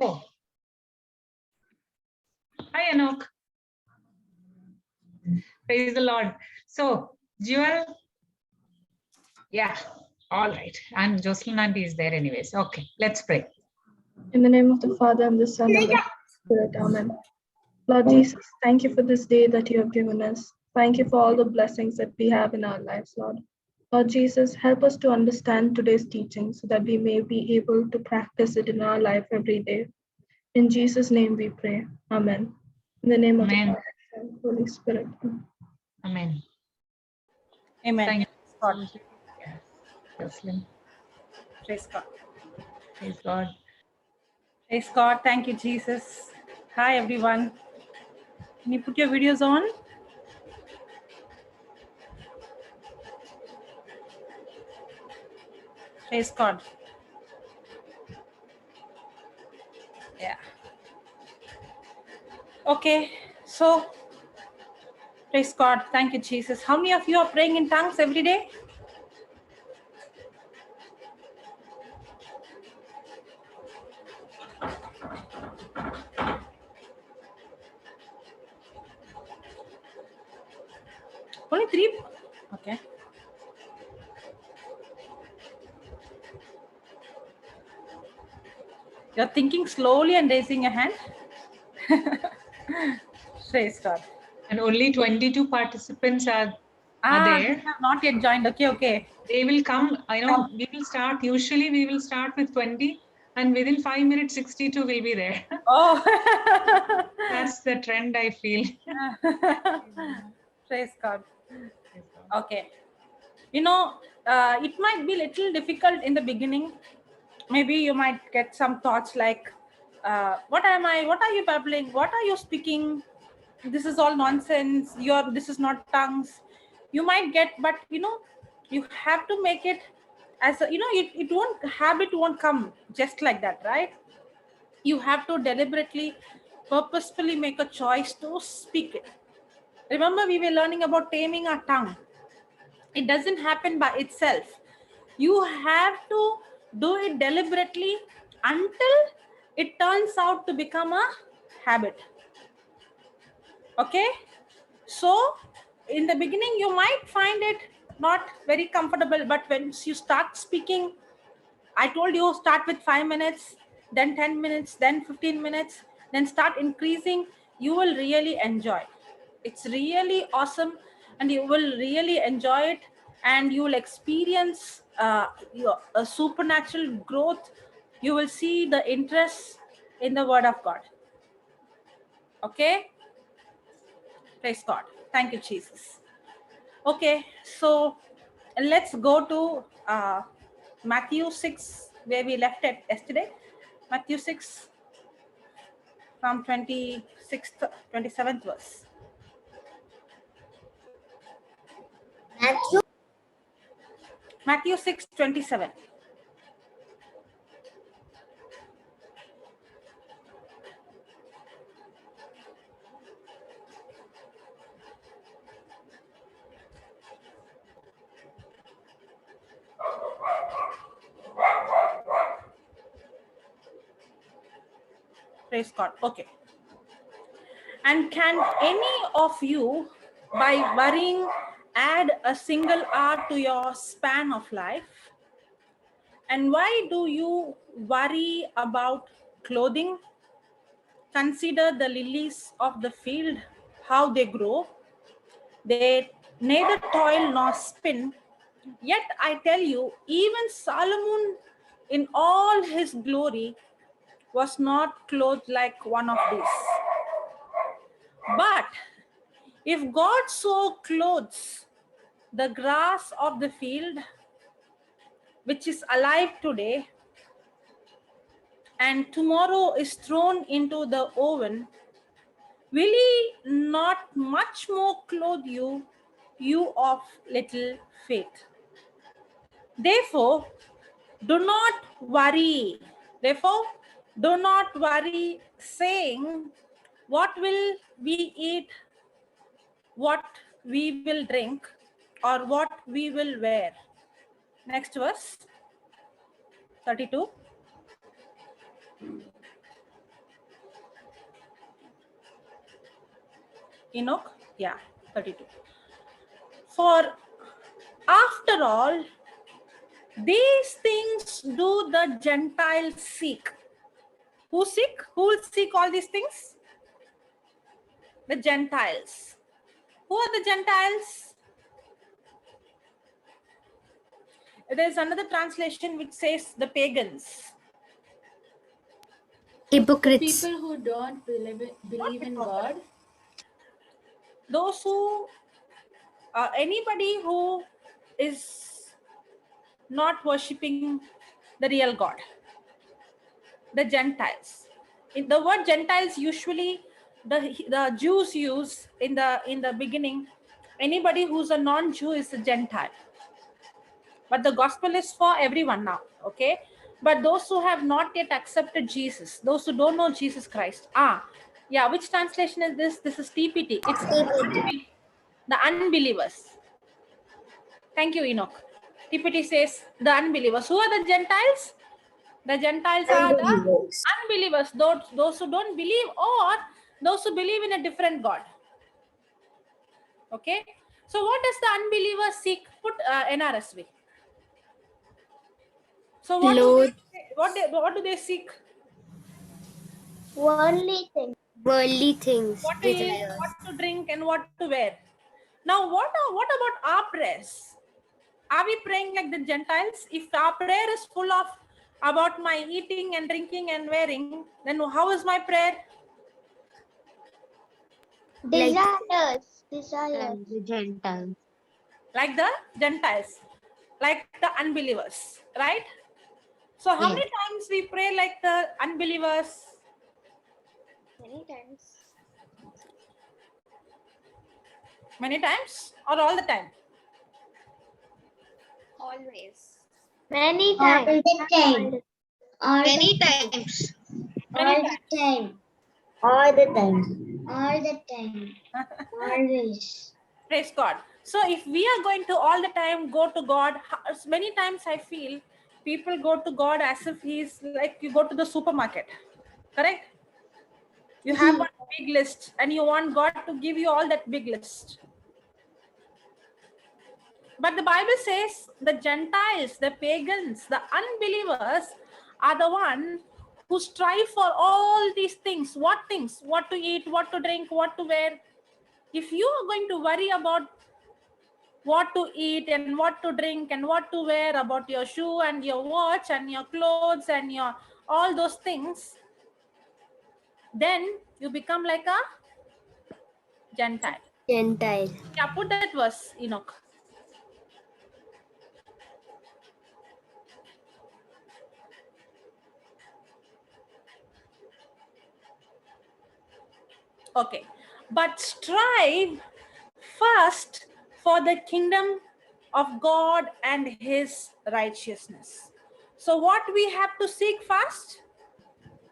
Oh. Hi, Anok. Praise the Lord. So, Jewel, yeah, all right. And Jocelyn Auntie is there anyways. Okay, let's pray. In the name of the Father, and the Son, and the Spirit. Amen. Lord Jesus, thank you for this day that you have given us. Thank you for all the blessings that we have in our lives, Lord. Lord Jesus, help us to understand today's teaching so that we may be able to practice it in our life every day. In Jesus' name we pray. Amen. In the name of the Amen. Father, and the Holy Spirit. Amen. Amen. Thank God. you. Yeah. Jocelyn. Praise God. Praise God. Praise God. Thank you, Jesus. Hi, everyone. Can you put your videos on? Praise God. Yeah. Okay. So, praise God. Thank you, Jesus. How many of you are praying in tongues every day? Only 3? Okay. You're thinking slowly and raising your hand. Praise God. And only 22 participants are They there. have not yet joined. Okay, okay. They will come. I know we will start. Usually we will start with 20, and within 5 minutes, 62 will be there. Oh. That's the trend, I feel. Praise God. Okay. You know, it might be a little difficult in the beginning. Maybe you might get some thoughts like, what am I? What are you babbling? What are you speaking? This is all nonsense. This is not tongues. You might get, but you have to make it as a, habit won't come just like that, right? You have to deliberately, purposefully make a choice to speak it. Remember, we were learning about taming our tongue. It doesn't happen by itself. You have to do it deliberately until it turns out to become a habit. Okay? So, in the beginning, you might find it not very comfortable, but once you start speaking, I told you start with 5 minutes, then 10 minutes, then 15 minutes, then start increasing. You will really enjoy. It's really awesome and you will really enjoy it and you will experience a supernatural growth. You will see the interest in the Word of God. Okay? Praise God. Thank you, Jesus. Okay, so let's go to Matthew 6, where we left it yesterday. Matthew 6 from 26th, 27th verse. Matthew 6, 27. Praise God. Okay. And can any of you, by worrying, add a single hour to your span of life? And why do you worry about clothing? Consider the lilies of the field, how they grow. They neither toil nor spin. Yet I tell you, even Solomon in all his glory was not clothed like one of these. But if God so clothes the grass of the field, which is alive today, and tomorrow is thrown into the oven, will he not much more clothe you, you of little faith? Therefore, do not worry. Therefore, do not worry, saying, what will we eat, what we will drink, or what we will wear. Next verse, 32. Enoch? Yeah, 32. For after all, these things do the Gentiles seek. Who seek? Who will seek all these things? The Gentiles. Who are the Gentiles? There's another translation which says the pagans. Hypocrites. People who don't believe in God. Those who, anybody who is not worshipping the real God. The Gentiles. In the word Gentiles, usually the Jews use in the beginning. Anybody who's a non-Jew is a Gentile. But the gospel is for everyone now, okay? But those who have not yet accepted Jesus, those who don't know Jesus Christ, yeah, which translation is this? This is TPT. It's the unbelievers. Thank you, Enoch. TPT says the unbelievers. Who are the Gentiles? The Gentiles are the unbelievers, those who don't believe, or those who believe in a different God. Okay. So what does the unbeliever seek? Put NRSV. So what do they seek? Worldly things. Worldly things. What to eat, what to drink, and what to wear. Now, what about our prayers? Are we praying like the Gentiles? If our prayer is full of about my eating and drinking and wearing, then how is my prayer? Desires. The Gentiles. Like the Gentiles, like the unbelievers, right? So how many times we pray like the unbelievers? Many times. Many times or all the time? Always. Many times. All the time. Many times. Many times. All the time. All the time. Always. Praise God. So if we are going to all the time go to God, many times I feel people go to God as if he's like you go to the supermarket, correct? You have one big list and you want God to give you all that big list. But the Bible says the Gentiles, the pagans, the unbelievers are the one who strive for all these things. What things? What to eat, what to drink, what to wear. If you are going to worry about what to eat and what to drink and what to wear, about your shoe and your watch and your clothes and your all those things, then you become like a Gentile. Gentile. Yeah, put that verse, Enoch. Okay, but strive first for the kingdom of God and his righteousness. So what we have to seek first?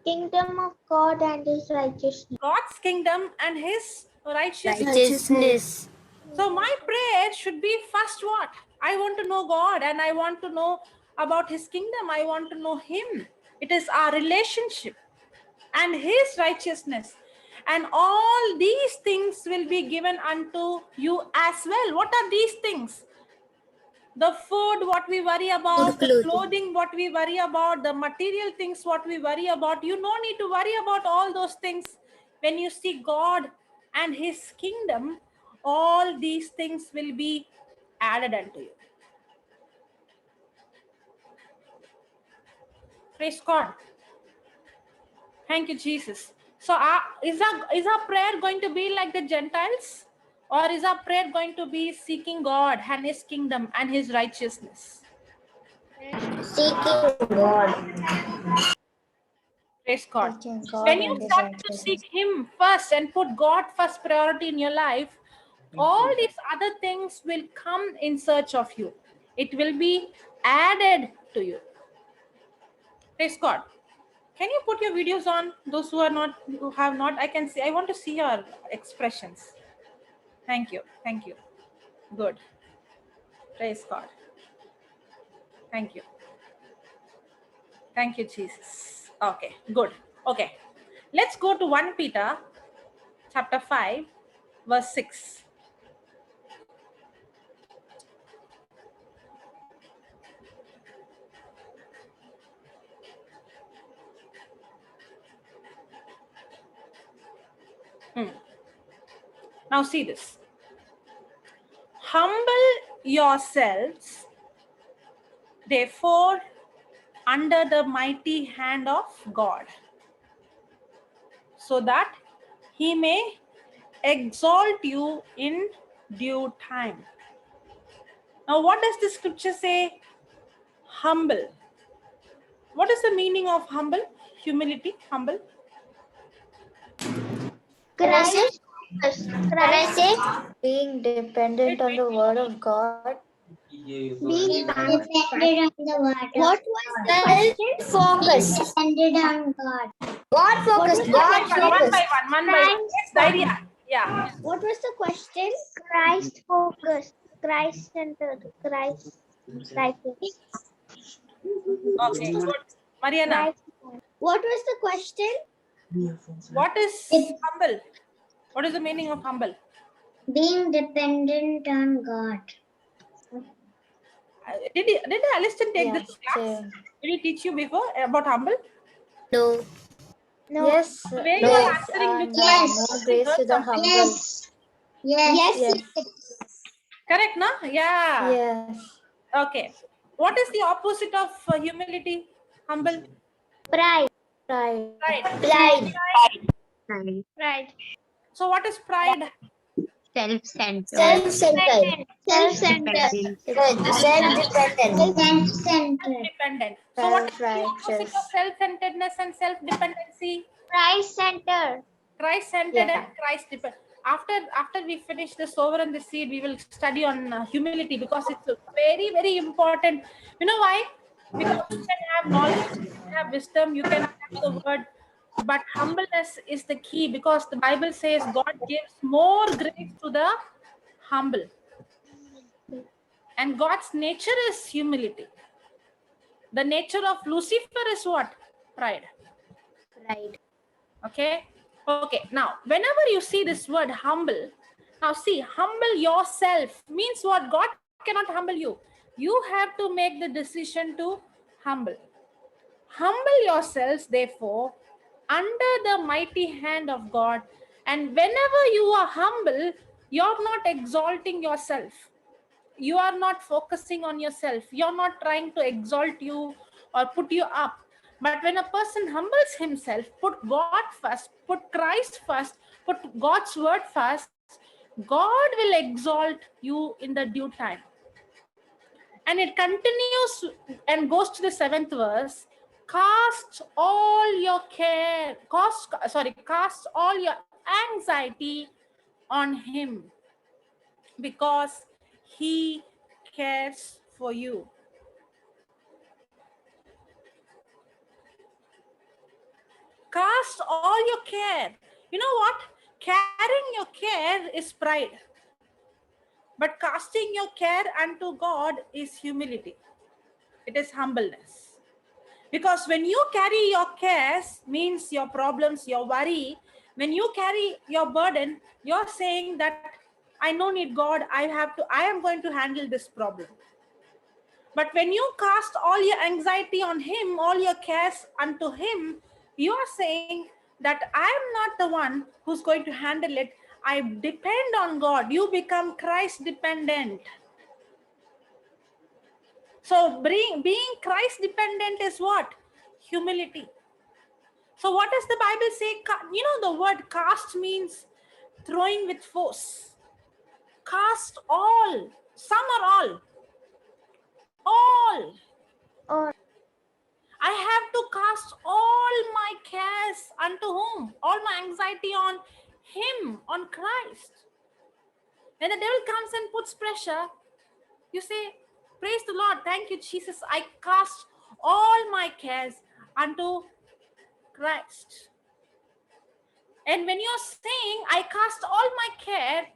Kingdom of God and his righteousness. God's kingdom and his righteousness. Righteousness. So my prayer should be first what? I want to know God and I want to know about his kingdom. I want to know him. It is our relationship and his righteousness. And all these things will be given unto you as well. What are these things? The food, what we worry about, the clothing, what we worry about, the material things, what we worry about. You no need to worry about all those things. When you see God and his kingdom, all these things will be added unto you. Praise God. Thank you, Jesus. So is our prayer going to be like the Gentiles? Or is our prayer going to be seeking God and his kingdom and his righteousness? Seeking God. Praise God. When you start to seek him first and put God first priority in your life, all these other things will come in search of you. It will be added to you. Praise God. Can you put your videos on? Those who have not, I can see. I want to see your expressions. Thank you. Thank you. Good. Praise God. Thank you. Thank you, Jesus. Okay, good. Okay. Let's go to 1 Peter chapter 5. verse 6. Now see this. Humble yourselves, therefore, under the mighty hand of God, so that he may exalt you in due time. Now, what does the scripture say? Humble. What is the meaning of humble? Humility, humble. Christ. Being dependent on the word of God. Being dependent on the word. What was the question? Focus. Dependent on God. God focus. God One focus. by one, one by one. Yes, Dhairya. Yeah. What was the question? Christ focused. Christ centered. Christ. Okay, good. Mariana, What was the question? what is humble? What is the meaning of humble? Being dependent on God. Did Aliston take Yeah, this class? same. Did he teach you before about humble? No. No. Yes. The way you No. are answering looks like Yes. you More grace heard to the something. humble. Yes. Correct, no? Yeah. Yes. Okay. What is the opposite of humility? Humble? Pride. Pride. Pride. Pride. So what is pride? Self-centered. Self-centered. Self-dependent. Self-dependent. So what is the opposite Self-righteous. of self-centeredness and self-dependency? Christ-centered. Christ-centered Yeah. and Christ-dependent. After we finish the sower and the seed, we will study on humility, because it's very, very important. You know why? Because you can have knowledge, you can have wisdom, you can have the word, but humbleness is the key, because the Bible says God gives more grace to the humble. And God's nature is humility. The nature of Lucifer is what? Pride. Pride. Okay. Now, whenever you see this word humble, now see, humble yourself means what? God cannot humble you. You have to make the decision to humble. Humble yourselves, therefore, under the mighty hand of God. And whenever you are humble, you're not exalting yourself. You are not focusing on yourself. You're not trying to exalt you or put you up. But when a person humbles himself, put God first, put Christ first, put God's word first, God will exalt you in the due time. And it continues and goes to the 7th verse. Cast all your care, cast all your anxiety on him, because he cares for you. Cast all your care. You know what? Carrying your care is pride. But casting your care unto God is humility. It is humbleness. Because when you carry your cares, means your problems, your worry, when you carry your burden, you're saying that I don't need God, I am going to handle this problem. But when you cast all your anxiety on him, all your cares unto him, you are saying that I am not the one who's going to handle it. I depend on God. You become Christ dependent. So being Christ dependent is what? Humility. So what does the Bible say? You know, the word cast means throwing with force. Cast all, some or all. All. I have to cast all my cares unto whom? All my anxiety on him, on Christ. When the devil comes and puts pressure, you say, praise the Lord, thank you, Jesus. I cast all my cares unto Christ. And when you're saying, I cast all my care,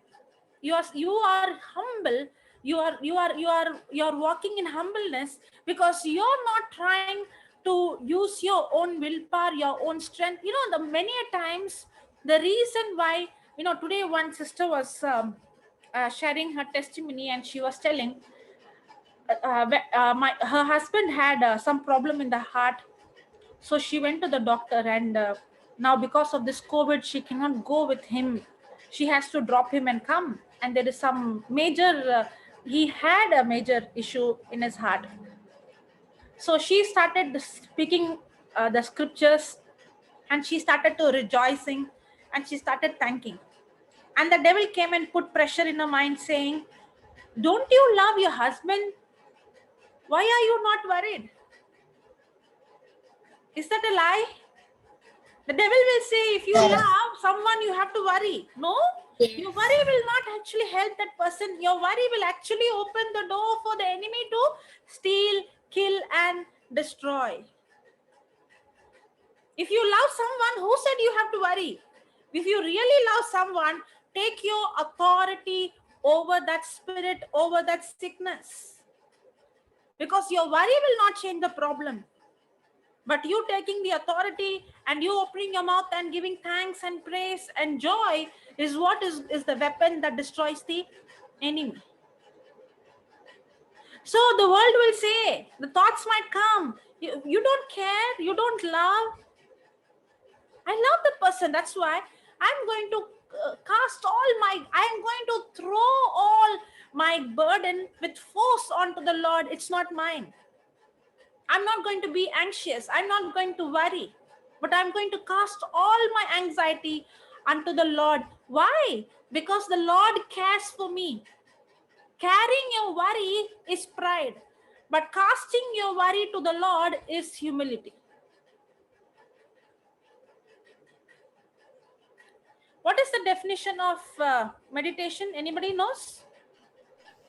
you are humble. You're walking in humbleness, because you're not trying to use your own willpower, your own strength. You know, the many a times the reason why Today one sister was sharing her testimony, and she was telling her husband had some problem in the heart. So she went to the doctor, and now because of this COVID, she cannot go with him. She has to drop him and come. And there is some major, he had a major issue in his heart. So she started speaking the scriptures, and she started to rejoicing, and she started thanking. And the devil came and put pressure in her mind saying, don't you love your husband? Why are you not worried? Is that a lie? The devil will say, if you love someone, you have to worry. No, your worry will not actually help that person. Your worry will actually open the door for the enemy to steal, kill, and destroy. If you love someone, who said you have to worry? If you really love someone, take your authority over that spirit, over that sickness. Because your worry will not change the problem. But you taking the authority and you opening your mouth and giving thanks and praise and joy is what is the weapon that destroys the enemy. So the world will say, the thoughts might come, you don't care, you don't love. I love that person. That's why I'm going to I'm going to throw all my burden with force onto the Lord. It's not mine. I'm not going to be anxious. I'm not going to worry, but I'm going to cast all my anxiety unto the Lord. Why? Because the Lord cares for me. Carrying your worry is pride, but casting your worry to the Lord is humility. What is the definition of meditation? Anybody knows?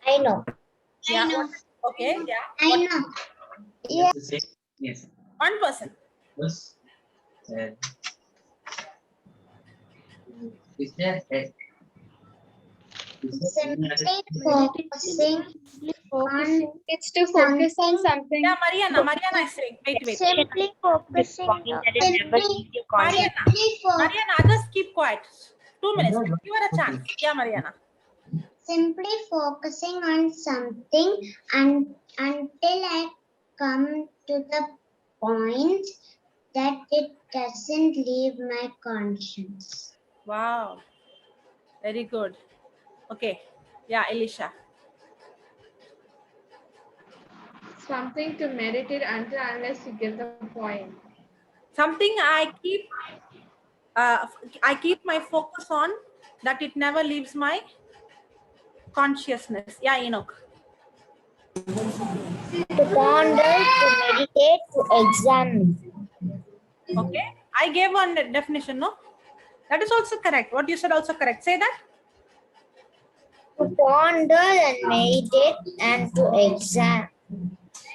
I know. Yeah. I know. Okay. Yeah. I know. Yeah. Yes. One person. Yes. Is there Simply focusing on It's to focus on something. something. Yeah, Mariana is saying. Wait. Simply focusing. Mariana, others keep quiet. 2 minutes. Give her a chance. Yeah, Mariana. Simply focusing on something until I come to the point that it doesn't leave my conscience. Wow. Very good. Okay. Yeah, Elisha. Something to meditate until unless you get the point. Something I keep my focus on, that it never leaves my consciousness. Yeah, Enoch. To ponder, to meditate, to examine. Okay. I gave one definition, no? That is also correct. What you said also correct. Say that. To ponder and meditate and to examine.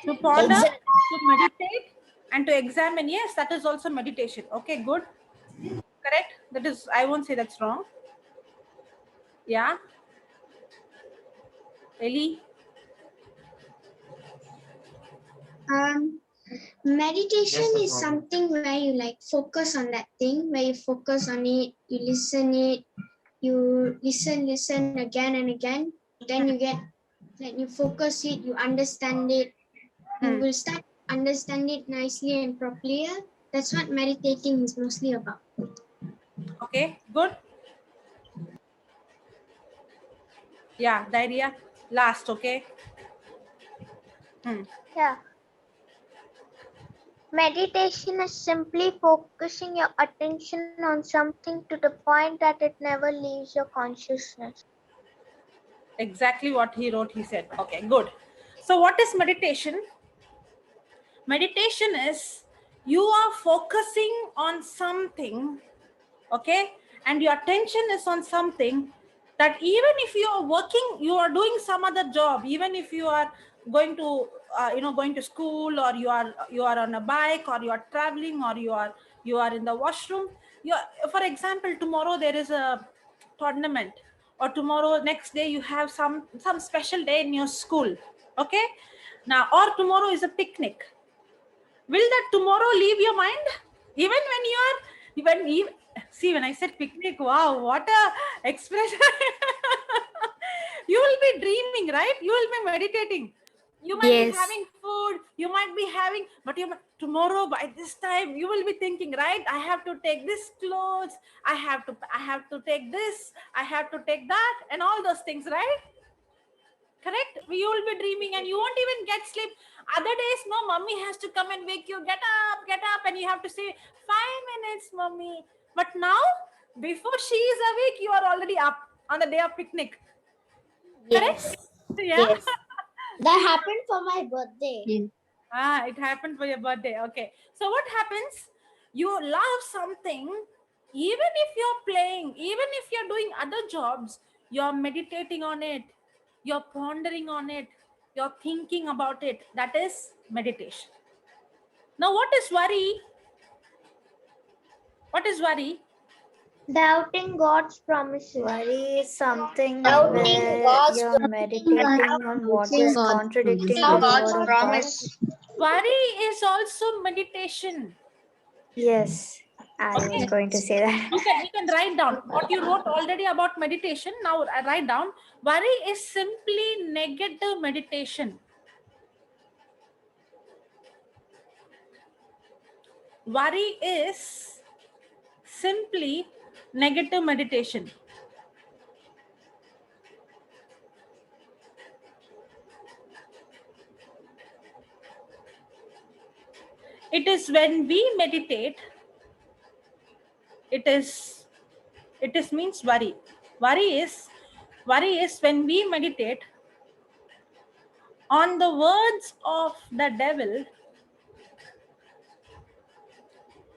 To ponder, to meditate, and to examine. Yes, that is also meditation. Okay, good. Correct. That is, I won't say that's wrong. Yeah. Eli. Meditation is something where you like focus on that thing, where you focus on it, you listen again and again. Then you get, like, you focus it, you understand it, you will start understand it nicely and properly. That's what meditating is mostly about. Okay, good. Yeah, the idea. Last, okay. Yeah. Meditation is simply focusing your attention on something to the point that it never leaves your consciousness. Exactly what he wrote, he said. Okay, good. So what is meditation? Meditation is you are focusing on something, okay, and your attention is on something that even if you are working, you are doing some other job, even if you are going to going to school, or you are on a bike, or you are traveling, or you are in the washroom. For example, tomorrow there is a tournament, or tomorrow, next day, you have some special day in your school, okay. Now, or tomorrow is a picnic. Will that tomorrow leave your mind? Even when you are, See, when I said picnic, wow, what a expression. You will be dreaming, right? You will be meditating. You might be Yes. having food, you might be having, but tomorrow by this time you will be thinking, right? I have to take this clothes, I have to take this, I have to take that, and all those things, right? Correct? You will be dreaming and you won't even get sleep. Other days, no, mommy has to come and wake you, get up, and you have to say 5 minutes, mommy. But now, before she is awake, you are already up on the day of picnic. Correct? Yes. Yeah. Yes. That happened for my birthday. It happened for your birthday. Okay. So what happens? You love something, even if you're playing, even if you're doing other jobs, you're meditating on it, you're pondering on it, you're thinking about it. That is meditation. Now, what is worry? What is worry? Doubting God's promises. Worry is something Doubting where God's you're meditating on what is contradicting to the God's word of God. promise. Worry is also meditation. Yes, I was Okay. going to say that. You can write down what you wrote already about meditation. Now write down. Worry is simply negative meditation. Worry is simply negative meditation. It is when we meditate, it is means worry. Worry is when we meditate on the words of the devil.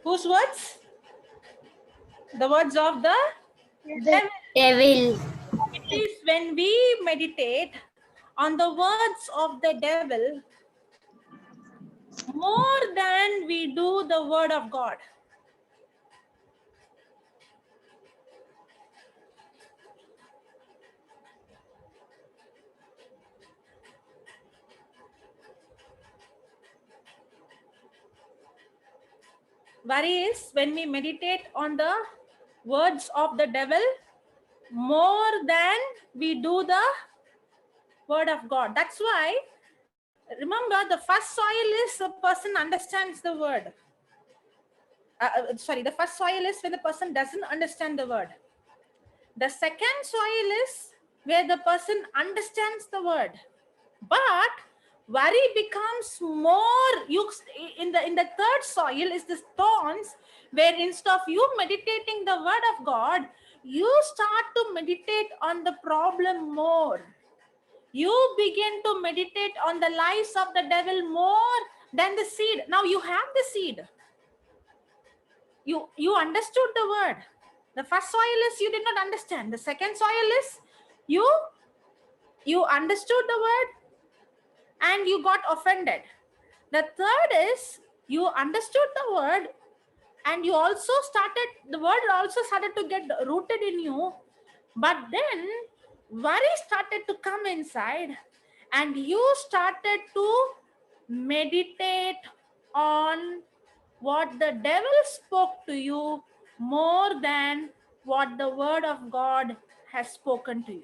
Whose words? The words of the devil. Devil. It is when we meditate on the words of the devil more than we do the word of God. Worry is when we meditate on the words of the devil more than we do the word of God. That's why, remember, the first soil is a person understands the word. The first soil is when the person doesn't understand the word. The second soil is where the person understands the word. But worry becomes more, in the third soil is the thorns, where instead of you meditating the word of God, you start to meditate on the problem more. You begin to meditate on the lies of the devil more than the seed. Now you have the seed. You understood the word. The first soil is you did not understand. The second soil is you understood the word and you got offended. The third is you understood the word and you also the word also started to get rooted in you. But then worry started to come inside and you started to meditate on what the devil spoke to you more than what the word of God has spoken to you.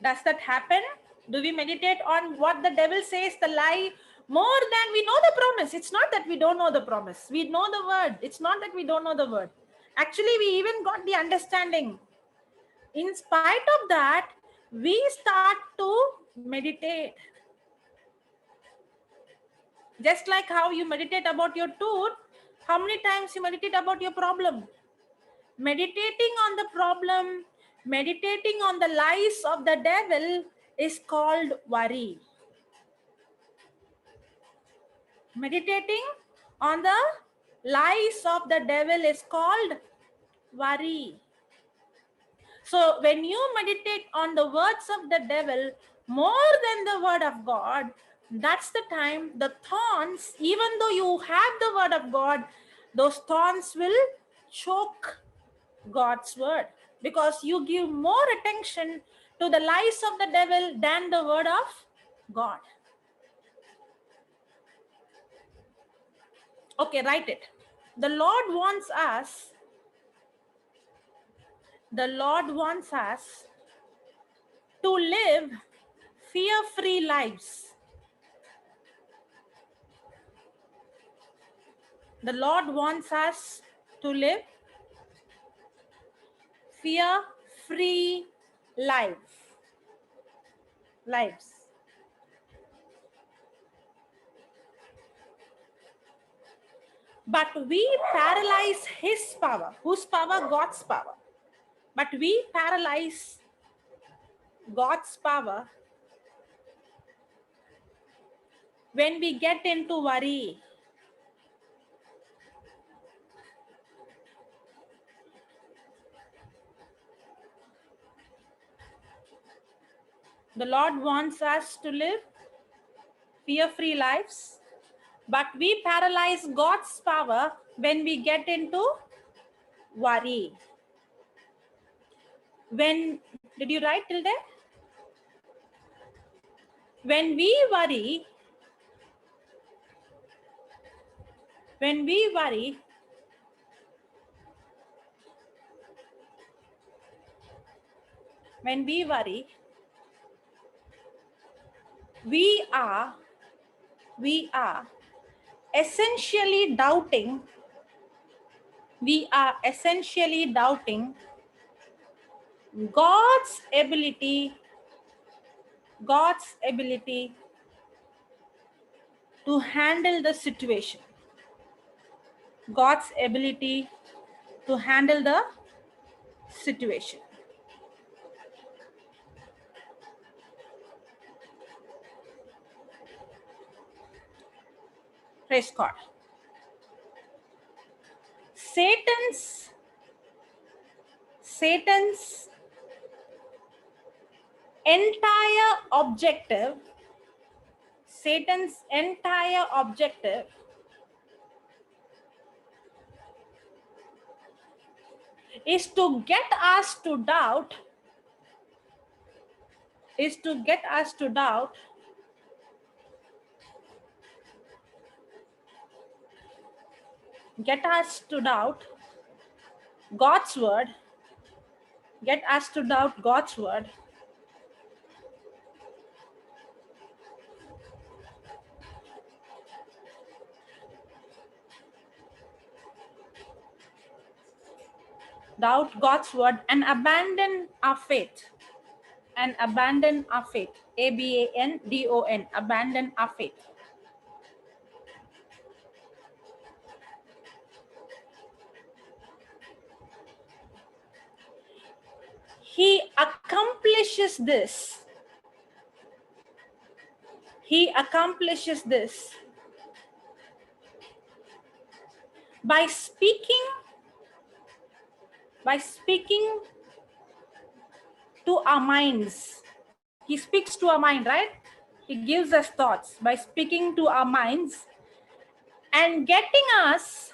Does that happen? Do we meditate on what the devil says, the lie, more than we know the promise? It's not that we don't know the promise. We know the word. It's not that we don't know the word. Actually, we even got the understanding. In spite of that, we start to meditate. Just like how you meditate about your tooth, how many times you meditate about your problem? Meditating on the problem, meditating on the lies of the devil is called worry. Meditating on the lies of the devil is called worry. So when you meditate on the words of the devil more than the word of God, that's the time the thorns, even though you have the word of God, those thorns will choke God's word, because you give more attention to the lies of the devil than the word of God. Okay, write it. The Lord wants us to live fear-free lives. The Lord wants us to live fear-free lives. But we paralyze his power. Whose power? God's power. But we paralyze God's power when we get into worry. The Lord wants us to live fear-free lives, but we paralyze God's power when we get into worry. When did you write till there? When we worry, we are essentially doubting God's ability to handle the situation. God's ability to handle the situation. Praise God. Satan's entire objective is to get us to doubt God's word, and abandon our faith. Abandon, abandon our faith. He accomplishes this by speaking to our minds. He speaks to our mind, right? He gives us thoughts by speaking to our minds and getting us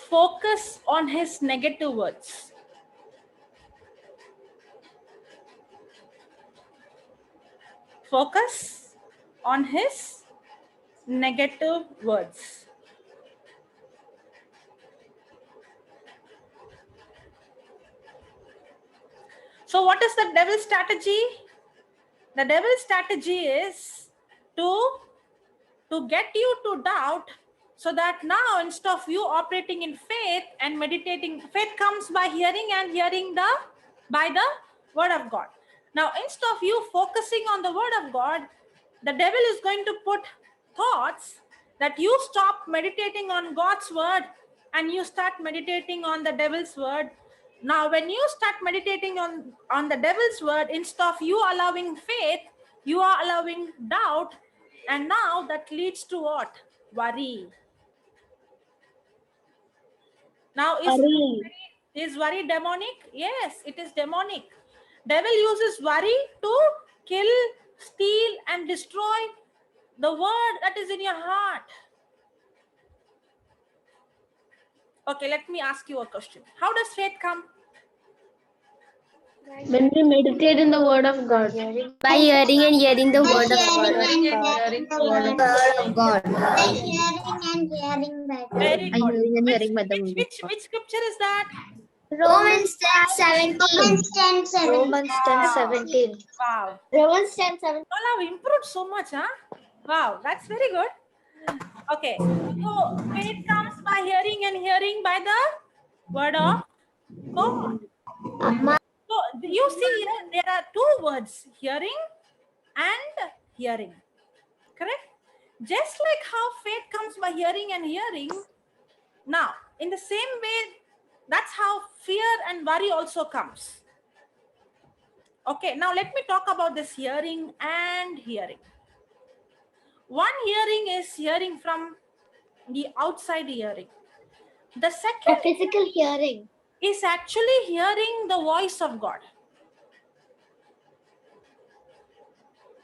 focus on his negative words. Focus on his negative words. So what is the devil's strategy? The devil's strategy is to get you to doubt, so that now instead of you operating in faith and meditating, faith comes by hearing, and hearing by the word of God. Now instead of you focusing on the word of God, the devil is going to put thoughts that you stop meditating on God's word and you start meditating on the devil's word. Now when you start meditating on the devil's word, instead of you allowing faith, you are allowing doubt, and now that leads to what? Worry. Now is worry demonic? Yes, it is demonic. Devil uses worry to kill, steal, and destroy the word that is in your heart. Okay, let me ask you a question. How does faith come? When we meditate in the word of God. By hearing and hearing the word of hearing God. and Hearing the word of God. by hearing and hearing by the Very By good. hearing and hearing by the word of Which God. scripture is that? Romans 10:17. Romans 10:17. Romans 10:17. Wow. Romans 10:17. All have improved so much, huh? Wow, that's very good. Okay. So faith comes by hearing and hearing by the word of God. So you see here, there are two words, hearing and hearing. Correct? Just like how faith comes by hearing and hearing, now in the same way, that's how fear and worry also comes. Okay, now let me talk about this hearing and hearing. One hearing is hearing from the outside hearing. The second Physical hearing. is actually hearing the voice of God.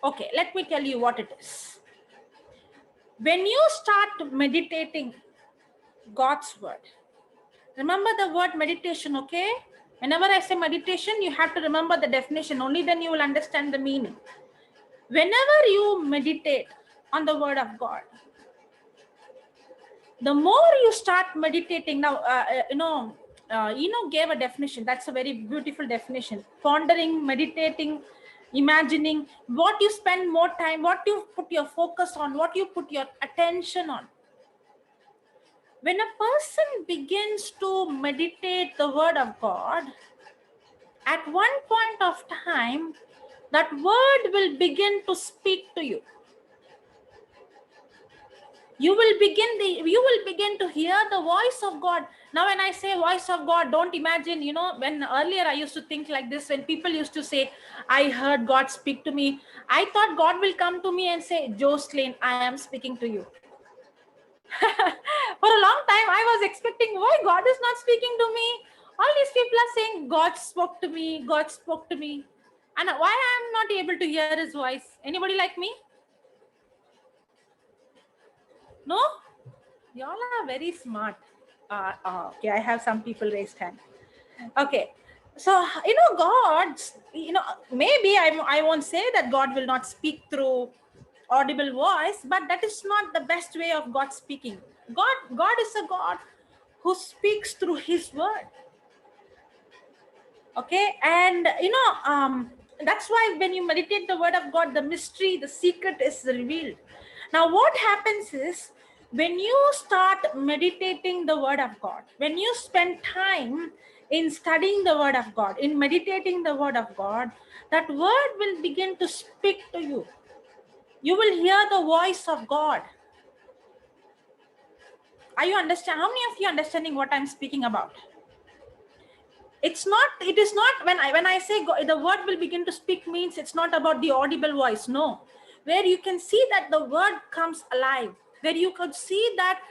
Okay, let me tell you what it is. When you start meditating God's word, remember the word meditation, okay? Whenever I say meditation, you have to remember the definition. Only then you will understand the meaning. Whenever you meditate on the word of God, the more you start meditating, now, gave a definition. That's a very beautiful definition. Pondering, meditating, imagining, what you spend more time, what you put your focus on, what you put your attention on. When a person begins to meditate the word of God, at one point of time, that word will begin to speak to you. You will begin to hear the voice of God. Now, when I say voice of God, don't imagine, when earlier I used to think like this, when people used to say, I heard God speak to me, I thought God will come to me and say, Jocelyn, I am speaking to you. For a long time, I was expecting, why God is not speaking to me? All these people are saying, God spoke to me, God spoke to me. And why I am not able to hear his voice? Anybody like me? No? Y'all are very smart. Okay, I have some people raised hand. Okay. So, God, maybe I won't say that God will not speak through audible voice, but that is not the best way of God speaking. God is a God who speaks through his word. Okay. And, that's why when you meditate the word of God, the mystery, the secret is revealed. Now, what happens is, when you start meditating the word of God, when you spend time in studying the word of God, in meditating the word of God, that word will begin to speak to you. You will hear the voice of God. Are you understand? How many of you understanding what I'm speaking about? It is not when I say the word will begin to speak means it's not about the audible voice. No, where you can see that the word comes alive, where you could see that,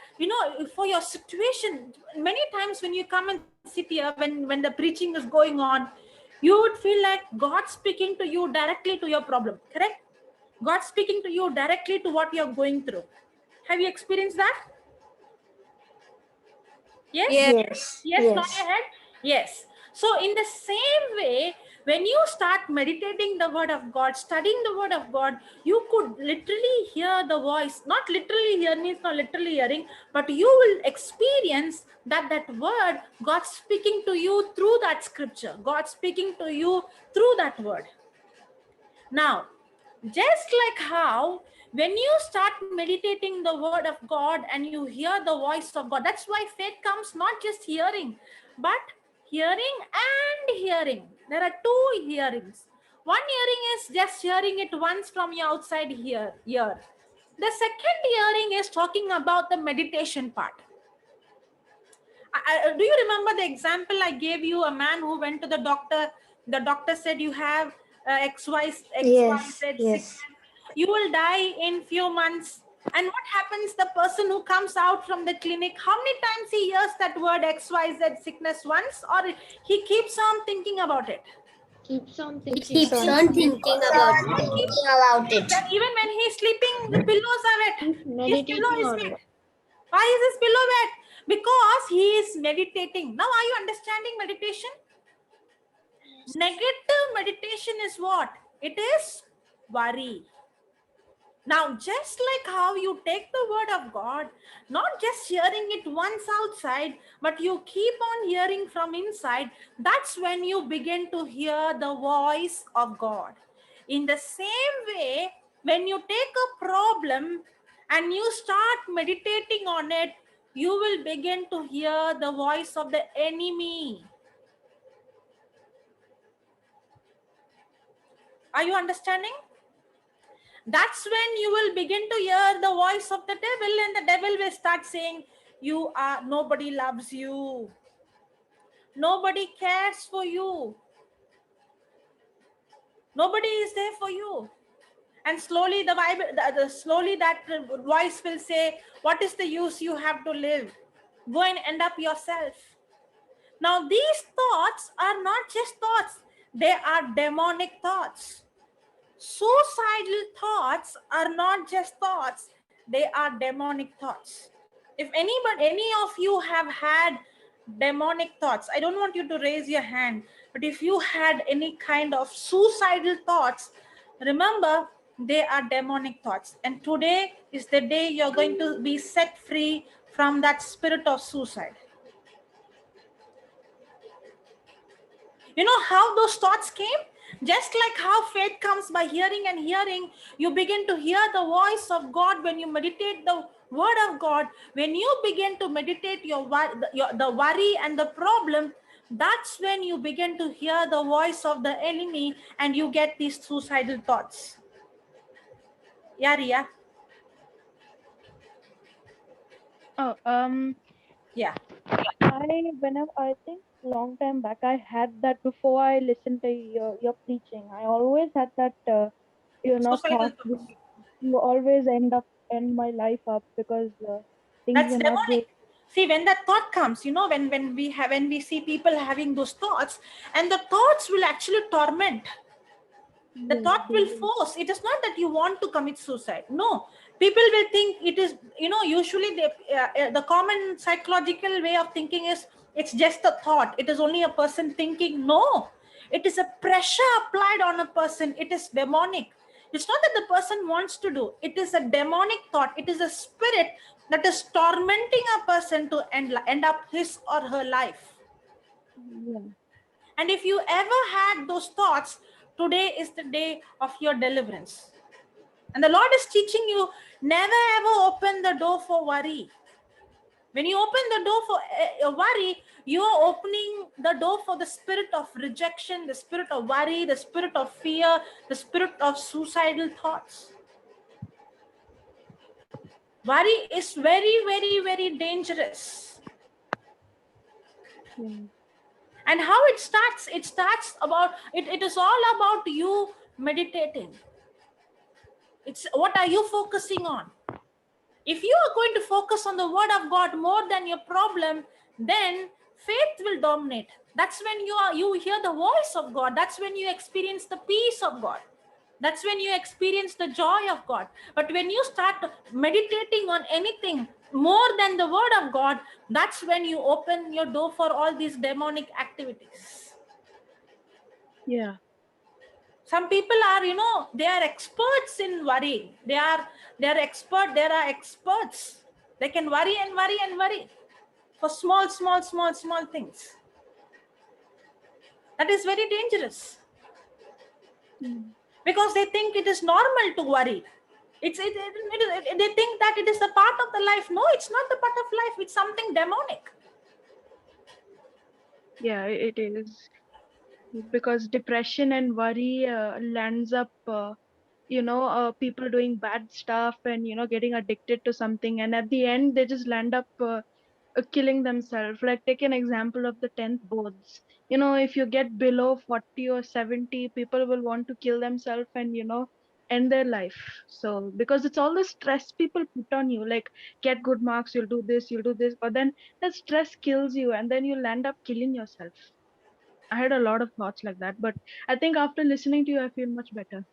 for your situation, many times when you come and sit here, when the preaching is going on, you would feel like God speaking to you directly to your problem, correct? God speaking to you directly to what you're going through. Have you experienced that? Yes? Yes, nod your head? Yes. So in the same way, when you start meditating the word of God, studying the word of God, you could literally hear the voice. Not literally hear means not literally hearing, but you will experience that word, God speaking to you through that scripture. God speaking to you through that word. Now, just like how when you start meditating the word of God and you hear the voice of God, that's why faith comes not just hearing, but hearing and hearing. There are two hearings. One hearing is just hearing it once from your outside ear. The second hearing is talking about the meditation part. Do you remember the example I gave you? A man who went to the doctor. The doctor said you have XYZ sickness. You will die in few months. And what happens? The person who comes out from the clinic, how many times he hears that word XYZ sickness once, or he keeps on thinking about it? Keeps on thinking about it. Then even when he's sleeping, the pillows are wet. His pillow is wet. Why is his pillow wet? Because he is meditating. Now, are you understanding meditation? Negative meditation is what? It is worry. Now, just like how you take the word of God, not just hearing it once outside, but you keep on hearing from inside, that's when you begin to hear the voice of God. In the same way, when you take a problem and you start meditating on it, you will begin to hear the voice of the enemy. Are you understanding? That's when you will begin to hear the voice of the devil, and the devil will start saying, nobody loves you. Nobody cares for you. Nobody is there for you. And slowly the Bible, slowly that voice will say, what is the use you have to live? Go and end up yourself. Now these thoughts are not just thoughts, they are demonic thoughts. Suicidal thoughts are not just thoughts, they are demonic thoughts. If any of you have had demonic thoughts, I don't want you to raise your hand, but if you had any kind of suicidal thoughts, remember they are demonic thoughts. And today is the day you're going to be set free from that spirit of suicide. You know how those thoughts came? Just like how faith comes by hearing and hearing, you begin to hear the voice of God when you meditate the word of God. When you begin to meditate the worry and the problem, that's when you begin to hear the voice of the enemy and you get these suicidal thoughts. Yeah, Ria? Oh, Yeah. I think long time back I had that before I listened to your preaching. I always had that Suicidal thought thoughts. you always end my life up because things That's were not going. demonic. See, when that thought comes, when we see people having those thoughts, and the thoughts will actually torment. The Yeah, thought they will will. force. It is not that you want to commit suicide. No, people will think it is, usually the common psychological way of thinking is it's just a thought. It is only a person thinking. No, it is a pressure applied on a person. It is demonic. It's not that the person wants to do. It is a demonic thought. It is a spirit that is tormenting a person to end up his or her life. Yeah. And if you ever had those thoughts, today is the day of your deliverance. And the Lord is teaching you, never ever open the door for worry. When you open the door for worry, you are opening the door for the spirit of rejection, the spirit of worry, the spirit of fear, the spirit of suicidal thoughts. Worry is very, very, very dangerous. Yeah. And how it starts about, it is all about you meditating. It's what are you focusing on? If you are going to focus on the word of God more than your problem, then faith will dominate. That's when you hear the voice of God. That's when you experience the peace of God. That's when you experience the joy of God. But when you start meditating on anything more than the word of God, that's when you open your door for all these demonic activities. Yeah. Some people are, they are experts in worrying. They are experts. They can worry and worry and worry for small things. That is very dangerous because they think it is normal to worry. They think that it is a part of the life. No, it's not the part of life. It's something demonic. Yeah, it is. Because depression and worry lands up people doing bad stuff and getting addicted to something, and at the end they just land up killing themselves. Like, take an example of the 10th boards. If you get below 40 or 70, people will want to kill themselves and end their life. So because it's all the stress people put on you, like, get good marks, you'll do this, but then that stress kills you and then you'll end up killing yourself. I had a lot of thoughts like that, but I think after listening to you, I feel much better.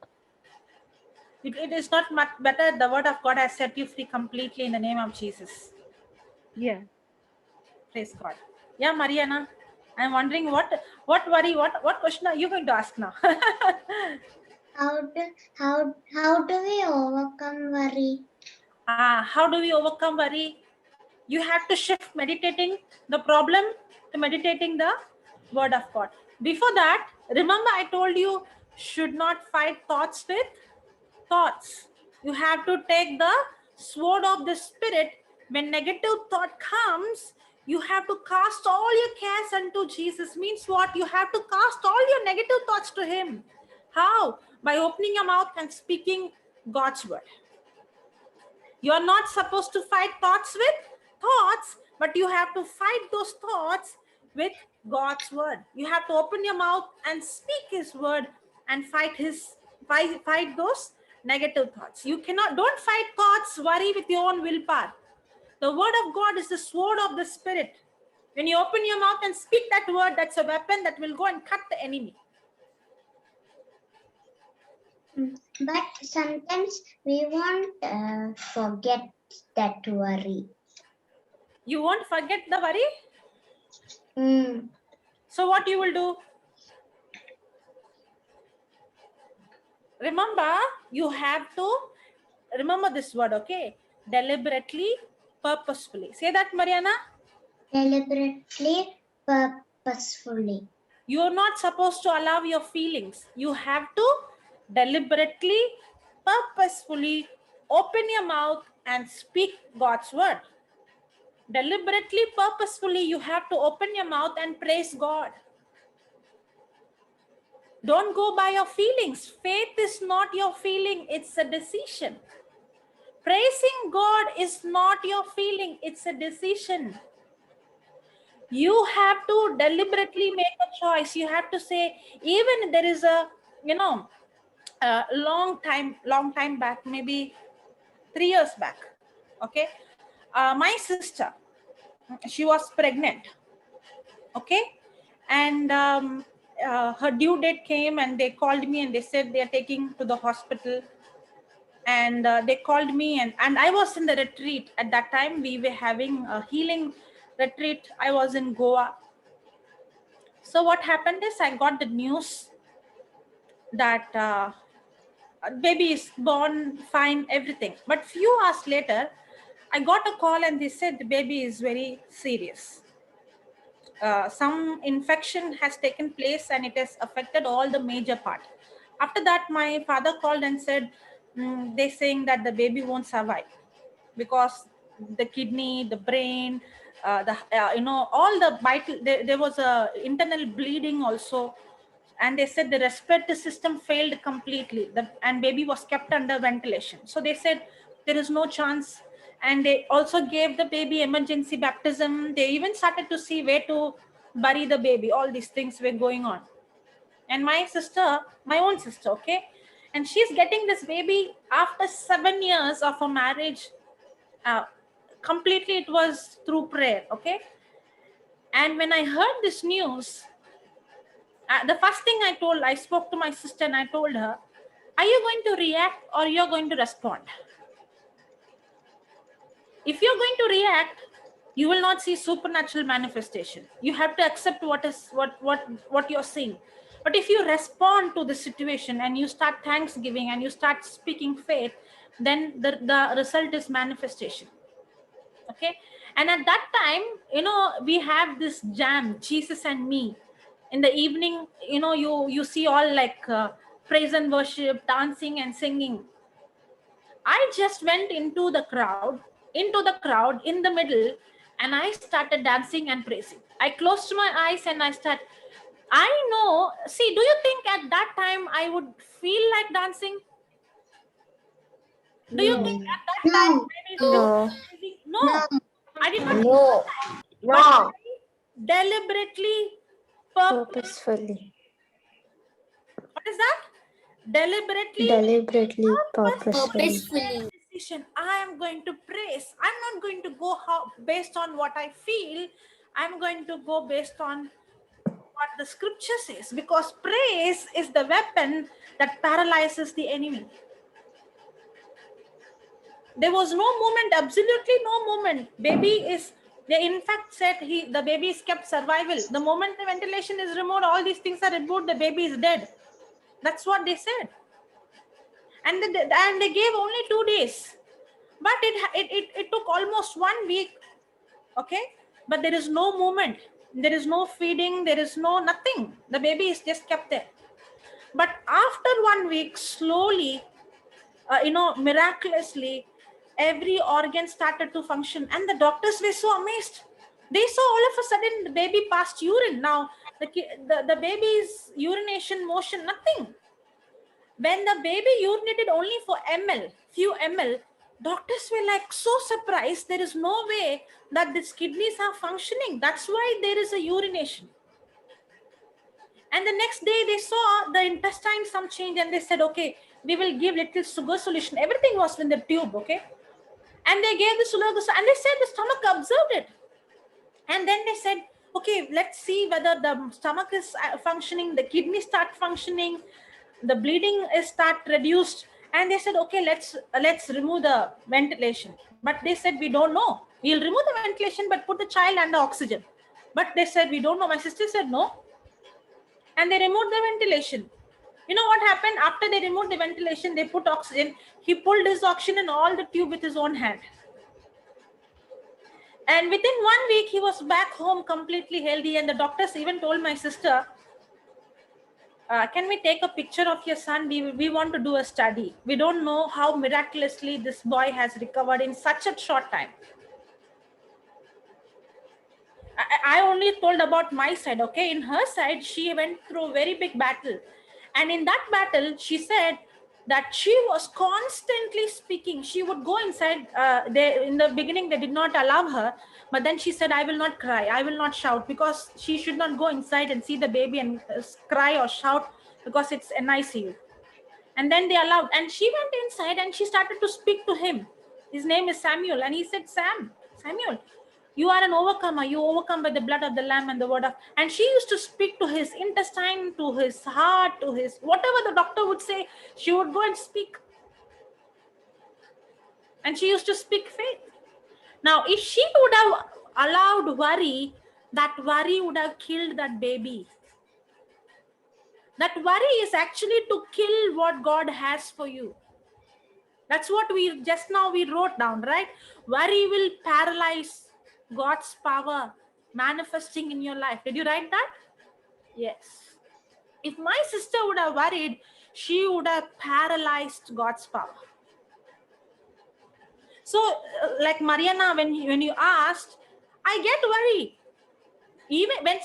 It is not much better. The word of God has set you free completely in the name of Jesus. Yeah. Praise God. Yeah, Mariana, I'm wondering what worry, what question are you going to ask now? How do we overcome worry? How do we overcome worry? You have to shift meditating the problem to meditating the word of God. Before that, remember I told you should not fight thoughts with thoughts. You have to take the sword of the spirit. When negative thought comes, you have to cast all your cares unto Jesus. Means what? You have to cast all your negative thoughts to him. How? By opening your mouth and speaking God's word. You are not supposed to fight thoughts with thoughts, but you have to fight those thoughts with God's word. You have to open your mouth and speak his word and fight those negative thoughts. You don't fight thoughts, worry with your own willpower. The word of God is the sword of the spirit. When you open your mouth and speak that word, that's a weapon that will go and cut the enemy. But sometimes we won't forget that worry. You won't forget the worry? Mm. So what you will do? Remember, you have to remember this word, okay? Deliberately, purposefully. Say that, Mariana. Deliberately, purposefully. You are not supposed to allow your feelings. You have to deliberately, purposefully open your mouth and speak God's word. Deliberately, purposefully, you have to open your mouth and praise God. Don't go by your feelings. Faith is not your feeling, it's a decision. Praising God is not your feeling, it's a decision. You have to deliberately make a choice. You have to say, even there is a, long time back, maybe 3 years back, okay, my sister, she was pregnant, okay, and her due date came and they called me and they said they are taking to the hospital. And they called me and I was in the retreat at that time. We were having a healing retreat. I was in Goa. So what happened is I got the news that baby is born fine, everything. But few hours later, I got a call and they said the baby is very serious. Some infection has taken place and it has affected all the major part. After that, my father called and said, they're saying that the baby won't survive because the kidney, the brain, all the vital, there was a internal bleeding also. And they said the respiratory system failed completely and baby was kept under ventilation. So they said there is no chance. And they also gave the baby emergency baptism. They even started to see where to bury the baby. All these things were going on. And my sister, my own sister, okay, and she's getting this baby after 7 years of a marriage. Completely it was through prayer, okay. And when I heard this news, the first thing I spoke to my sister and I told her, are you going to react or you're going to respond? If you're going to react, you will not see supernatural manifestation. You have to accept what you're seeing. But if you respond to the situation and you start thanksgiving and you start speaking faith, then the result is manifestation. Okay. And at that time, we have this jam, Jesus and me. In the evening, you see all like praise and worship, dancing and singing. I just went into the crowd in the middle, and I started dancing and praising. I closed my eyes and I know, see, do you think at that time I would feel like dancing? Do you think at that time I will feel like praising? No, I did not. No. But I deliberately, Purposefully. what is that? Deliberately, Purposefully. decision. I am going to praise. I'm not going to go based on what I feel. I'm going to go based on what the scripture says, because praise is the weapon that paralyzes the enemy. There was no movement, absolutely no movement. Baby is, They in fact said the baby is kept survival. The moment the ventilation is removed, all these things are removed, the baby is dead. That's what they said. And they gave only 2 days. But it took almost 1 week. Okay? But there is no movement. There is no feeding. There is no nothing. The baby is just kept there. But after 1 week, slowly, miraculously, every organ started to function. And the doctors were so amazed. They saw all of a sudden the baby passed urine. Now, the baby's urination motion, nothing. When the baby urinated only for few ml, doctors were like so surprised. There is no way that these kidneys are functioning. That's why there is a urination. And the next day they saw the intestine some change, and they said, okay, we will give little sugar solution. Everything was in the tube, okay? And they gave the sugar, and they said the stomach observed it. And then they said, okay, let's see whether the stomach is functioning, the kidneys start functioning, the bleeding is start reduced. And they said, okay, let's remove the ventilation. But they said, we don't know. We'll remove the ventilation, but put the child under oxygen. But they said, we don't know. My sister said no. And they removed the ventilation. You know what happened? After they removed the ventilation, they put oxygen. He pulled his oxygen and all the tube with his own hand. And within 1 week, he was back home completely healthy. And the doctors even told my sister, can we take a picture of your son? We want to do a study. We don't know how miraculously this boy has recovered in such a short time. I only told about my side, okay? In her side, she went through a very big battle. And in that battle, she said that she was constantly speaking. She would go inside. In the beginning, they did not allow her. But then she said, I will not cry. I will not shout, because she should not go inside and see the baby and cry or shout, because it's an ICU. And then they allowed. And she went inside and she started to speak to him. His name is Samuel. And he said, Samuel, you are an overcomer. You overcome by the blood of the Lamb and the word of. And she used to speak to his intestine, to his heart, to his whatever the doctor would say. She would go and speak. And she used to speak faith. Now, if she would have allowed worry, that worry would have killed that baby. That worry is actually to kill what God has for you. That's what we just now we wrote down, right? Worry will paralyze God's power manifesting in your life. Did you write that? Yes. If my sister would have worried, she would have paralyzed God's power. So, like Mariana, when you asked, I get worried. Even when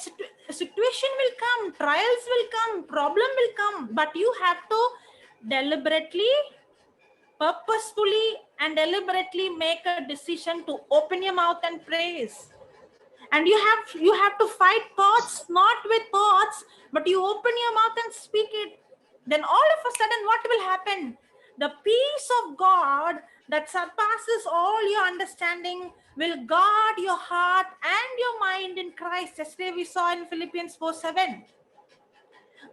situation will come, trials will come, problem will come, but you have to deliberately, purposefully, and deliberately make a decision to open your mouth and praise. And you have to fight thoughts, not with thoughts, but you open your mouth and speak it. Then all of a sudden, what will happen? The peace of God that surpasses all your understanding will guard your heart and your mind in Christ. Yesterday we saw in Philippians 4:7.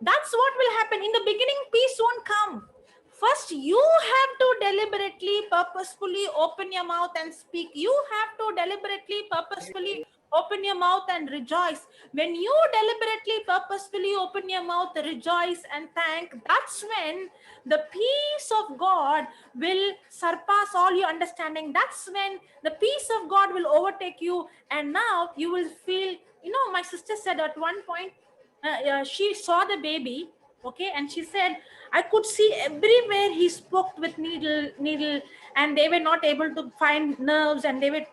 That's what will happen. In the beginning, peace won't come. First, you have to deliberately, purposefully open your mouth and speak. You have to deliberately, purposefully open your mouth and rejoice. When you deliberately, purposefully open your mouth, rejoice and thank, that's when the peace of God will surpass all your understanding. That's when the peace of God will overtake you. And now you will feel, my sister said at one point, she saw the baby, okay, and she said, I could see everywhere he spoke with needle, and they were not able to find nerves, and they were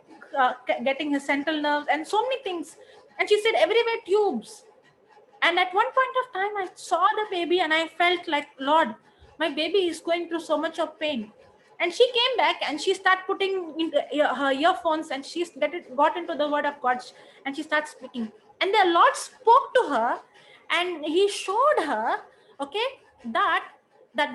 getting his central nerves and so many things. And she said everywhere tubes. And at one point of time, I saw the baby and I felt like, Lord, my baby is going through so much of pain. And she came back and she started putting into her earphones, and she got into the word of God, and she started speaking. And the Lord spoke to her, and he showed her, okay, that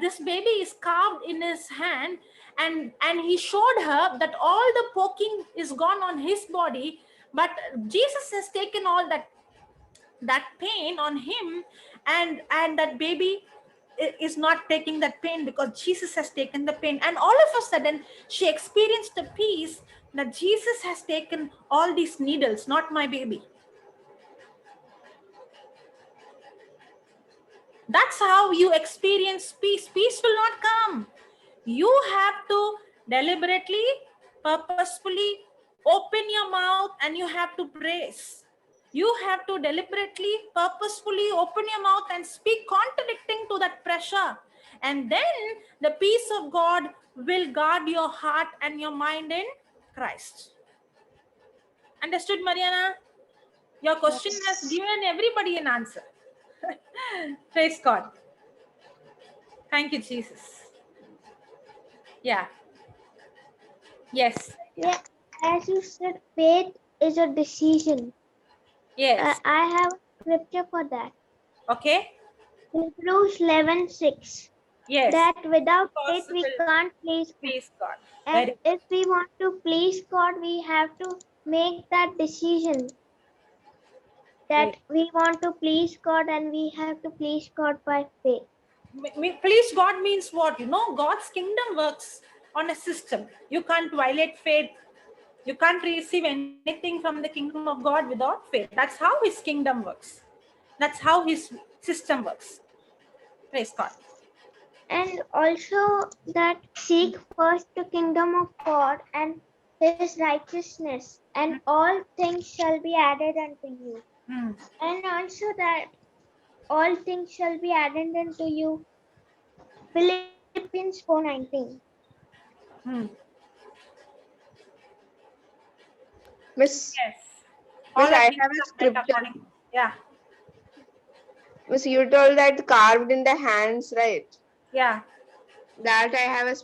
this baby is carved in his hand, and he showed her that all the poking is gone on his body, but Jesus has taken all that pain on him, and that baby is not taking that pain because Jesus has taken the pain. And all of a sudden, she experienced a peace that Jesus has taken all these needles, not my baby. That's how you experience peace. Peace will not come. You have to deliberately, purposefully open your mouth and you have to praise. You have to deliberately, purposefully open your mouth and speak contradicting to that pressure. And then the peace of God will guard your heart and your mind in Christ. Understood, Mariana? Your question has given everybody an answer. Praise God. Thank you, Jesus. Yeah. Yes. Yeah, as you said, faith is a decision. Yes. I have a scripture for that. Okay. Hebrews 11:6. Yes. That without faith we Possible. can't please God. Please God. And Very if we want to please God, we have to make that decision that we want to please God, and we have to please God by faith. Please God means what? You know, God's kingdom works on a system. You can't violate faith. You can't receive anything from the kingdom of God without faith. That's how his kingdom works. That's how his system works. Praise God. And also that seek first the kingdom of God and his righteousness, and all things shall be added unto you. And also that all things shall be added unto you. Philippians 4:19. Miss, Yes. Miss, All I of these have a are meant scripture. according. Yeah. Miss, you told that carved in the hands, right? Yeah. That I have a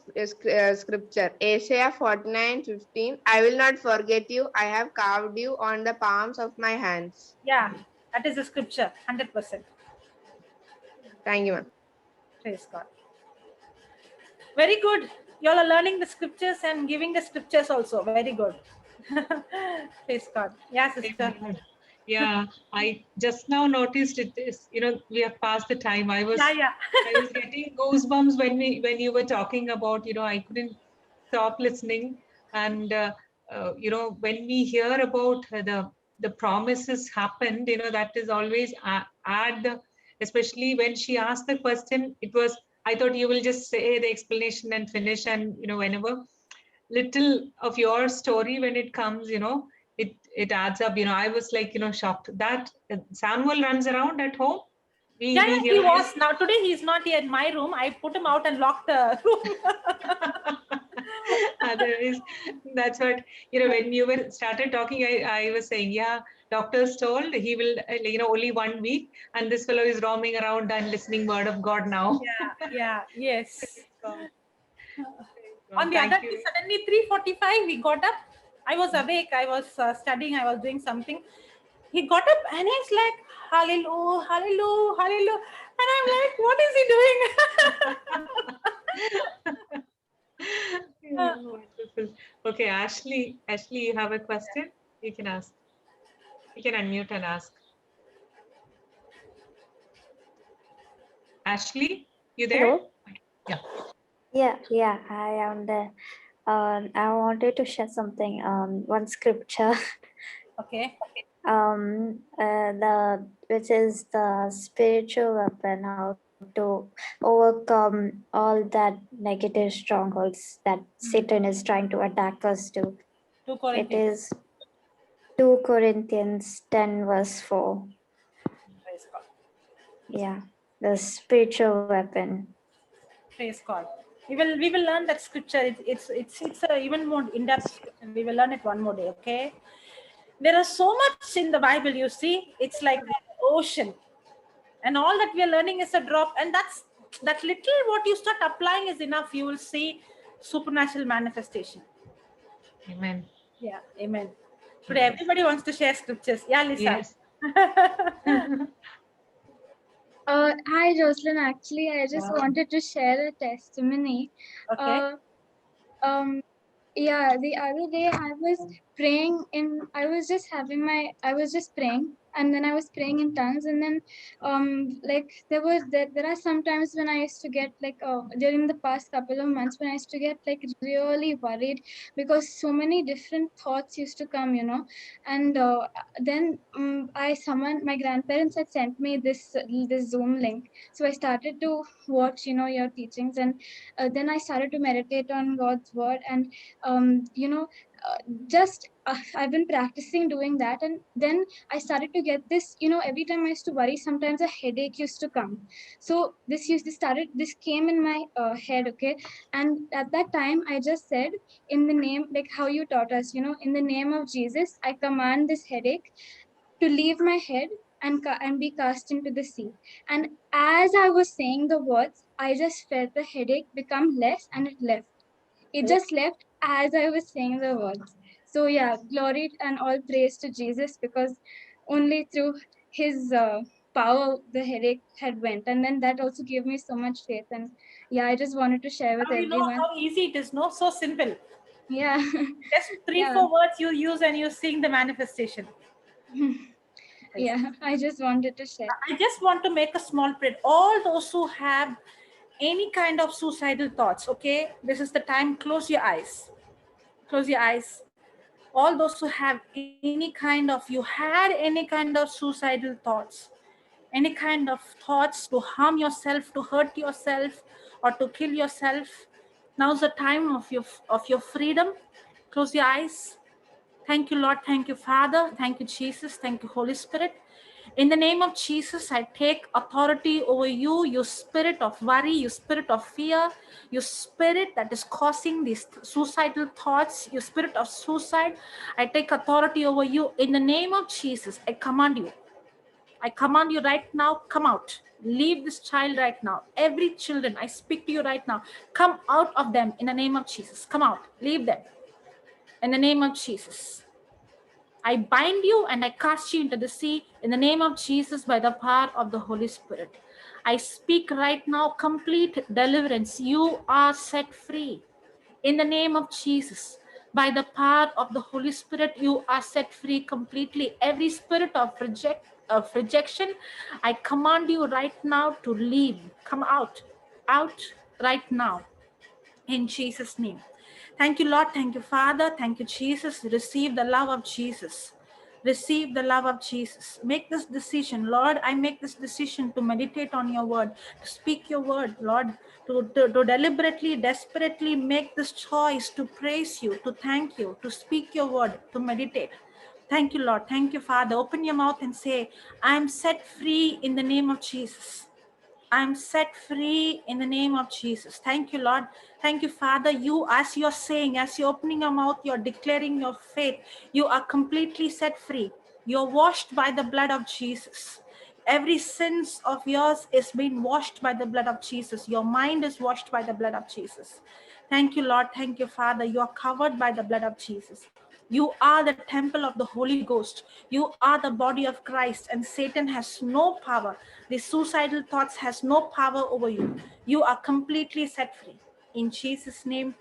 scripture. Isaiah 49:15. I will not forget you. I have carved you on the palms of my hands. Yeah. That is the scripture. 100%. Thank you, ma'am. Praise God. Very good. You all are learning the scriptures and giving the scriptures also. Very good. Praise God. Yeah, sister. Amen. Yeah, I just now noticed it is, we have passed the time. I was getting goosebumps when you were talking about, I couldn't stop listening. And, when we hear about the promises happened, that is always especially when she asked the question, I thought you will just say the explanation and finish. And, whenever little of your story, when it comes, it adds up. I was like, shocked that Samuel runs around at home. We He was. Now today he's not here in my room. I put him out and locked the room. Otherwise, that's what, when you were started talking, I was saying, yeah, doctors told he will, only 1 week, and this fellow is roaming around and listening word of God now. Yes. On the Thank other you. day, suddenly 3:45, he got up. I was awake. I was studying. I was doing something. He got up and he's like, hallelujah, hallelujah, hallelujah. And I'm like, what is he doing? Yeah, wonderful. Okay, Ashley, you have a question? You can ask. You can unmute and ask. Ashley, you there? Hello? Yeah, I am there. I wanted to share something. One scripture. Okay. Which is the spiritual weapon, how to overcome all that negative strongholds that Satan is trying to attack us to. 2 It Corinthians. is 2 Corinthians 10 verse 4. Praise God. Yeah, the spiritual weapon. Praise God. We will learn that scripture. It's a even more in-depth scripture. We will learn it one more day. Okay. There is so much in the Bible. You see, it's like the ocean, and all that we are learning is a drop. And that little what you start applying is enough. You will see supernatural manifestation. Amen. Yeah. Amen. Today everybody wants to share scriptures. Yeah, Lisa. Yes. Hi, Jocelyn. Actually, I just wanted to share a testimony. Okay. Yeah, the other day I was praying I was just praying and then I was praying in tongues, and then like there are some times when I used to get like during the past couple of months when I used to get like really worried because so many different thoughts used to come, and then my grandparents had sent me this Zoom link, so I started to watch your teachings, and then I started to meditate on God's word, and just I've been practicing doing that, and then I started to get this, every time I used to worry, sometimes a headache used to come. So this came in my head, okay, and at that time I just said, in the name, like how you taught us, in the name of Jesus, I command this headache to leave my head and be cast into the sea. And as I was saying the words, I just felt the headache become less, and it left. It just left as I was saying the words. So yeah, glory and all praise to Jesus, because only through his power the headache had went, and then that also gave me so much faith. And yeah, I just wanted to share with Now you know everyone. how easy it is, no? So simple. Yeah. Just 3-4 Yeah. words you use and you're seeing the manifestation. Yeah, I just wanted to share. I just want to make a small prayer. All those who have any kind of suicidal thoughts, okay, this is the time. Close your eyes. Close your eyes. All those who have any kind of suicidal thoughts, any kind of thoughts to harm yourself, to hurt yourself, or to kill yourself, now's the time of your freedom. Close your eyes. Thank you, Lord. Thank you, Father. Thank you, Jesus. Thank you, Holy Spirit. In the name of Jesus, I take authority over you, you spirit of worry, you spirit of fear, you spirit that is causing these suicidal thoughts, you spirit of suicide. I take authority over you. In the name of Jesus, I command you. I command you right now, come out. Leave this child right now. Every children, I speak to you right now. Come out of them in the name of Jesus. Come out. Leave them. In the name of Jesus. I bind you and I cast you into the sea in the name of Jesus by the power of the Holy Spirit. I speak right now complete deliverance. You are set free in the name of Jesus. By the power of the Holy Spirit, you are set free completely. Every spirit of rejection, I command you right now to leave. Come out right now in Jesus' name. Thank you, Lord. Thank you, Father. Thank you, Jesus. Receive the love of Jesus. Receive the love of Jesus. Make this decision, Lord. I make this decision to meditate on your word, to speak your word, Lord, to deliberately, desperately make this choice to praise you, to thank you, to speak your word, to meditate. Thank you, Lord. Thank you, Father. Open your mouth and say, I am set free in the name of Jesus. I'm set free in the name of Jesus. Thank you, Lord. Thank you, Father. You, as you're saying, as you're opening your mouth, you're declaring your faith. You are completely set free. You're washed by the blood of Jesus. Every sins of yours is being washed by the blood of Jesus. Your mind is washed by the blood of Jesus. Thank you, Lord. Thank you, Father. You are covered by the blood of Jesus. You are the temple of the Holy Ghost. You are the body of Christ, and Satan has no power. The suicidal thoughts has no power over you. You are completely set free. In Jesus' name,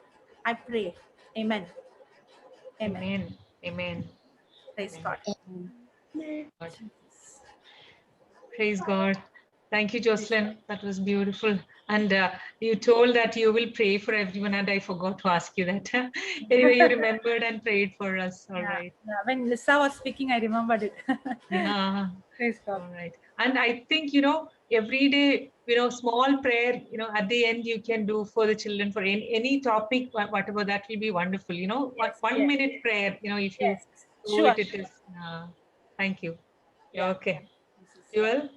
I pray. Amen. Amen. Amen. Amen. Praise Amen. God. Praise God. Thank you, Jocelyn. That was beautiful. And you told that you will pray for everyone, and I forgot to ask you that. Anyway, you remembered and prayed for us. All right. Yeah. When Lisa was speaking, I remembered it. Yeah. Praise God. All right. And I think, every day, small prayer, at the end you can do for the children for any topic, whatever, that will be wonderful. Yes, one yes. minute prayer, if you Yes. do Sure. it is. Thank you. Yeah. Okay. You will?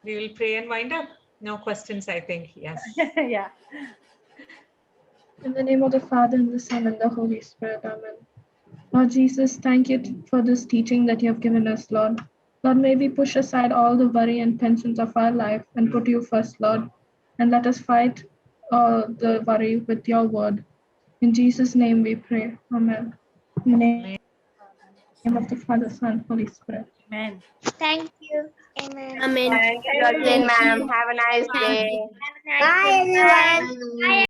We will pray and wind up. No questions, I think. Yes. Yeah. In the name of the Father, and the Son, and the Holy Spirit. Amen. Lord Jesus, thank you for this teaching that you have given us, Lord. Lord, may we push aside all the worry and tensions of our life and put you first, Lord. And let us fight the worry with your word. In Jesus' name we pray. Amen. In the name of the Father, Son, Holy Spirit. Amen. Thank you. Amen. Thank you, Jocelyn, ma'am. Have a nice day. Bye, everyone. Bye.